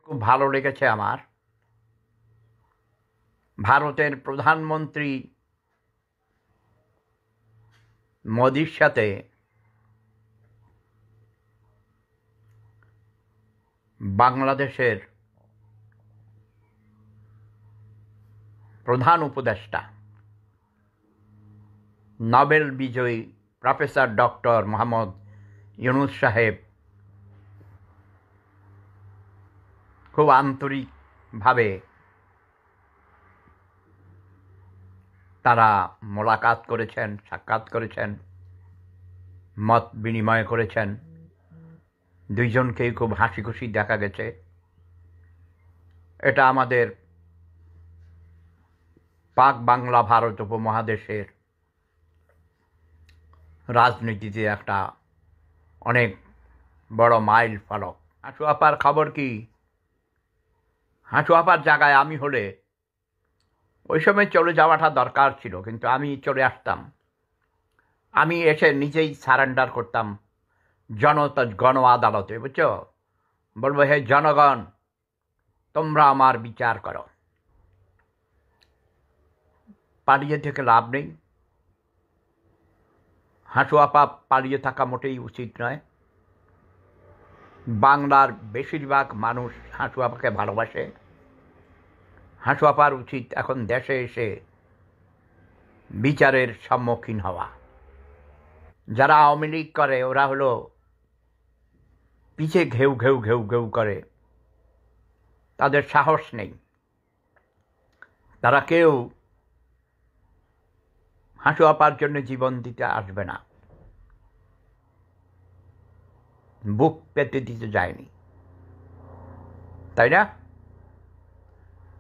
খুব ভালো লেগেছে আমার। ভারতের প্রধানমন্ত্রী মোদির সাথে বাংলাদেশের প্রধান উপদেষ্টা নোবেল বিজয়ী প্রফেসর ডক্টর মোহাম্মদ ইউনূস সাহেব খুব আন্তরিকভাবে তারা মোলাকাত করেছেন, সাক্ষাৎ করেছেন, মত বিনিময় করেছেন। দুইজনকেই খুব হাসি খুশি দেখা গেছে। এটা আমাদের পাক বাংলা ভারত উপমহাদেশের রাজনীতিতে একটা অনেক বড় মাইল ফলক। হাঁটু আপার খবর কি? হাঁটু আপার জায়গায় আমি হলে ওই সময় চলে যাওয়াটা দরকার ছিল, কিন্তু আমি চলে আসতাম। আমি এসে নিজেই সারেন্ডার করতাম গণ আদালতে, বুঝছো? বলবো, হে জনগণ, তোমরা আমার বিচার করো। পালিয়ে থেকে লাভ নেই। হাঁটু আপা পালিয়ে থাকা মোটেই উচিত নয়। বাংলার বেশিরভাগ মানুষ হাঁটু আপাকে ভালোবাসে। হাঁটু আপার উচিত এখন দেশে এসে বিচারের সম্মুখীন হওয়া। যারা আওয়ামী লীগ করে ওরা হলো পিছে ঘেউ ঘেউ ঘেউ ঘেউ করে, তাদের সাহস নেই। তারা কেউ হাঁটু আপার জন্য জীবন দিতে আসবে না, বুক পেতে দিতে যায়নি, তাই না?